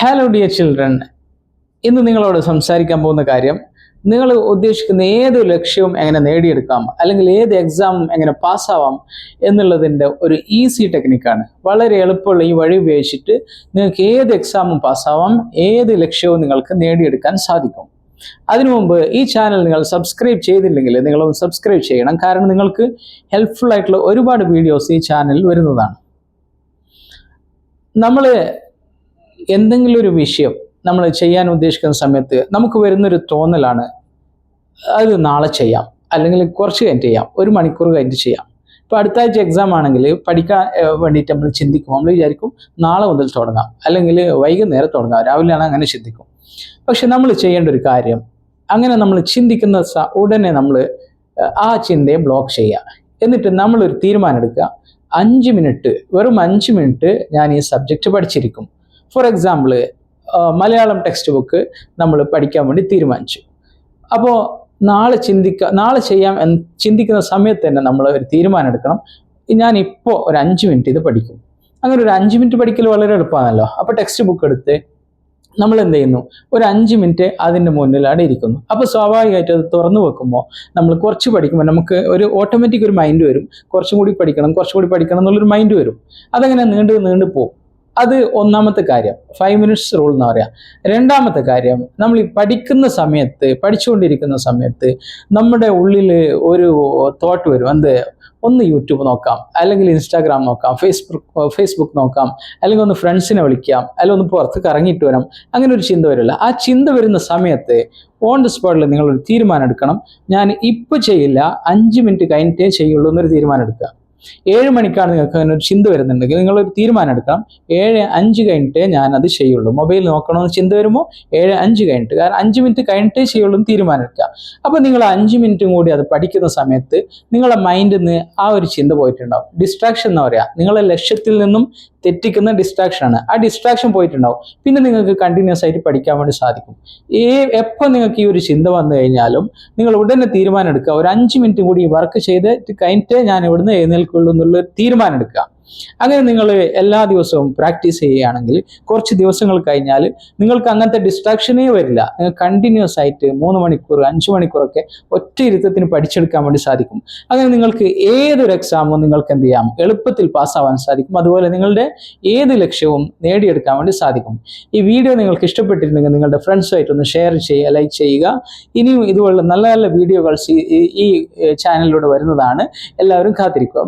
Hello dear children, ഇന്ന് നിങ്ങളോട് സംസാരിക്കാൻ പോകുന്ന കാര്യം നിങ്ങൾ ഉദ്ദേശിക്കുന്ന ഏത് ലക്ഷ്യവും എങ്ങനെ നേടിയെടുക്കാം, അല്ലെങ്കിൽ ഏത് എക്സാമും എങ്ങനെ പാസ്സാവാം എന്നുള്ളതിൻ്റെ ഒരു ഈസി ടെക്നിക്കാണ്. വളരെ എളുപ്പമുള്ള ഈ വഴി ഉപയോഗിച്ചിട്ട് നിങ്ങൾക്ക് ഏത് എക്സാമും പാസ്സാവാം, ഏത് ലക്ഷ്യവും നിങ്ങൾക്ക് നേടിയെടുക്കാൻ സാധിക്കും. അതിനു മുമ്പ് ഈ ചാനൽ നിങ്ങൾ സബ്സ്ക്രൈബ് ചെയ്തില്ലെങ്കിൽ നിങ്ങളൊന്ന് സബ്സ്ക്രൈബ് ചെയ്യണം. കാരണം നിങ്ങൾക്ക് ഹെൽപ്ഫുൾ ആയിട്ടുള്ള ഒരുപാട് വീഡിയോസ് ഈ ചാനലിൽ വരുന്നതാണ്. നമ്മൾ എന്തെങ്കിലും ഒരു വിഷയം നമ്മൾ ചെയ്യാൻ ഉദ്ദേശിക്കുന്ന സമയത്ത് നമുക്ക് വരുന്നൊരു തോന്നലാണ്, അത് നാളെ ചെയ്യാം, അല്ലെങ്കിൽ കുറച്ച് കഴിഞ്ഞിട്ട് ചെയ്യാം, ഒരു മണിക്കൂർ കഴിഞ്ഞിട്ട് ചെയ്യാം. ഇപ്പോൾ അടുത്ത ആഴ്ച എക്സാം ആണെങ്കിൽ പഠിക്കാൻ വേണ്ടിയിട്ട് നമ്മൾ ചിന്തിക്കും, നമ്മൾ വിചാരിക്കും നാളെ മുതൽ തുടങ്ങാം, അല്ലെങ്കിൽ വൈകുന്നേരം തുടങ്ങാം, രാവിലെയാണ് അങ്ങനെ ചിന്തിക്കും. പക്ഷെ നമ്മൾ ചെയ്യേണ്ട ഒരു കാര്യം, അങ്ങനെ നമ്മൾ ചിന്തിക്കുന്ന ഉടനെ നമ്മൾ ആ ചിന്തയെ ബ്ലോക്ക് ചെയ്യുക. എന്നിട്ട് നമ്മളൊരു തീരുമാനം എടുക്കുക, 5 മിനിറ്റ്, വെറും 5 മിനിറ്റ് ഞാൻ ഈ സബ്ജക്റ്റ് പഠിച്ചിരിക്കും. For example, Malayalam text book നമ്മൾ പഠിക്കാൻ വേണ്ടി തീരുമാനിച്ചു. അപ്പോൾ നാളെ ചെയ്യാം എന്ന് ചിന്തിക്കുന്ന സമയത്ത് തന്നെ നമ്മൾ ഒരു തീരുമാനം എടുക്കണം, ഞാനിപ്പോൾ ഒരു 5 മിനിറ്റ് ഇത് പഠിക്കും. അങ്ങനെ ഒരു 5 മിനിറ്റ് പഠിക്കൽ വളരെ എളുപ്പമാണല്ലോ. അപ്പോൾ ടെക്സ്റ്റ് ബുക്ക് എടുത്ത് നമ്മൾ എന്ത് ചെയ്യുന്നു, ഒരു 5 മിനിറ്റ് അതിൻ്റെ മുന്നിലാണ് ഇരിക്കുന്നു. അപ്പോൾ സ്വാഭാവികമായിട്ട് അത് തുറന്നു വെക്കുമ്പോൾ നമ്മൾ കുറച്ച് പഠിക്കുമ്പോൾ നമുക്ക് ഒരു ഓട്ടോമാറ്റിക് ഒരു മൈൻഡ് വരും, കുറച്ചും കൂടി പഠിക്കണം എന്നുള്ളൊരു മൈൻഡ് വരും. അതങ്ങനെ നീണ്ടു പോകും. അത് ഒന്നാമത്തെ കാര്യം, 5 മിനിറ്റ്സ് റൂൾ എന്ന് പറയാം. രണ്ടാമത്തെ കാര്യം, നമ്മൾ ഈ പഠിച്ചുകൊണ്ടിരിക്കുന്ന സമയത്ത് നമ്മുടെ ഉള്ളിൽ ഒരു തോട്ട് വരും, ഒന്ന് യൂട്യൂബ് നോക്കാം, അല്ലെങ്കിൽ ഇൻസ്റ്റാഗ്രാം നോക്കാം, ഫേസ്ബുക്ക് നോക്കാം, അല്ലെങ്കിൽ ഒന്ന് ഫ്രണ്ട്സിനെ വിളിക്കാം, അല്ലെങ്കിൽ ഒന്ന് പുറത്ത് കറങ്ങിയിട്ട് വരാം. അങ്ങനെ ഒരു ചിന്ത വരില്ല. ആ ചിന്ത വരുന്ന സമയത്ത് ഓൺ ദി സ്പോട്ടിൽ നിങ്ങളൊരു തീരുമാനം എടുക്കണം, ഞാൻ ഇപ്പോൾ ചെയ്യില്ല, 5 മിനിറ്റ് കഴിഞ്ഞിട്ടേ ചെയ്യുള്ളൂ എന്നൊരു തീരുമാനം എടുക്കുക. 7 മണിക്കാണ് നിങ്ങൾക്ക് അങ്ങനെ ഒരു ചിന്ത വരുന്നുണ്ടെങ്കിൽ നിങ്ങളൊരു തീരുമാനം എടുക്കണം, 7:05 കഴിഞ്ഞിട്ടേ ഞാനത് ചെയ്യുള്ളൂ. മൊബൈൽ നോക്കണമെന്ന് ചിന്ത വരുമ്പോൾ 7:05 കഴിഞ്ഞിട്ട്, കാരണം 5 മിനിറ്റ് കഴിഞ്ഞിട്ടേ ചെയ്യുള്ളൂ എന്ന് തീരുമാനം എടുക്കുക. അപ്പോൾ നിങ്ങൾ 5 മിനിറ്റും കൂടി അത് പഠിക്കുന്ന സമയത്ത് നിങ്ങളുടെ മൈൻഡിൽ നിന്ന് ആ ഒരു ചിന്ത പോയിട്ടുണ്ടാവും. ഡിസ്ട്രാക്ഷൻ എന്ന് പറയാം, നിങ്ങളെ ലക്ഷ്യത്തിൽ നിന്നും തെറ്റിക്കുന്ന ഡിസ്ട്രാക്ഷനാണ്. ആ ഡിസ്ട്രാക്ഷൻ പോയിട്ടുണ്ടാവും. പിന്നെ നിങ്ങൾക്ക് കണ്ടിന്യൂസ് ആയിട്ട് പഠിക്കാൻ വേണ്ടി സാധിക്കും. എപ്പോൾ നിങ്ങൾക്ക് ഈ ഒരു ചിന്ത വന്നു കഴിഞ്ഞാലും നിങ്ങൾ ഉടനെ തീരുമാനം എടുക്കുക, ഒരു 5 മിനിറ്റ് കൂടി വർക്ക് ചെയ്ത് കഴിഞ്ഞിട്ടേ ഞാൻ ഇവിടുന്ന് എഴുന്നേൽക്കുള്ളൂ എന്നുള്ള തീരുമാനം എടുക്കുക. അങ്ങനെ നിങ്ങൾ എല്ലാ ദിവസവും പ്രാക്ടീസ് ചെയ്യുകയാണെങ്കിൽ കുറച്ച് ദിവസങ്ങൾ കഴിഞ്ഞാൽ നിങ്ങൾക്ക് അങ്ങനത്തെ ഡിസ്ട്രാക്ഷനേ വരില്ല. നിങ്ങൾ കണ്ടിന്യൂസ് ആയിട്ട് 3 മണിക്കൂർ 5 മണിക്കൂറൊക്കെ ഒറ്റ ഇരുത്തത്തിന് പഠിച്ചെടുക്കാൻ വേണ്ടി സാധിക്കും. അങ്ങനെ നിങ്ങൾക്ക് ഏതൊരു എക്സാമും നിങ്ങൾക്ക് എന്ത് ചെയ്യാം, എളുപ്പത്തിൽ പാസ്സാവാൻ സാധിക്കും. അതുപോലെ നിങ്ങളുടെ ഏത് ലക്ഷ്യവും നേടിയെടുക്കാൻ വേണ്ടി സാധിക്കും. ഈ വീഡിയോ നിങ്ങൾക്ക് ഇഷ്ടപ്പെട്ടിട്ടുണ്ടെങ്കിൽ നിങ്ങളുടെ ഫ്രണ്ട്സുമായിട്ടൊന്ന് ഷെയർ ചെയ്യുക, ലൈക്ക് ചെയ്യുക. ഇനിയും ഇതുപോലുള്ള നല്ല നല്ല വീഡിയോകൾ ഈ ചാനലിലൂടെ വരുന്നതാണ്. എല്ലാവരും കാത്തിരിക്കുക.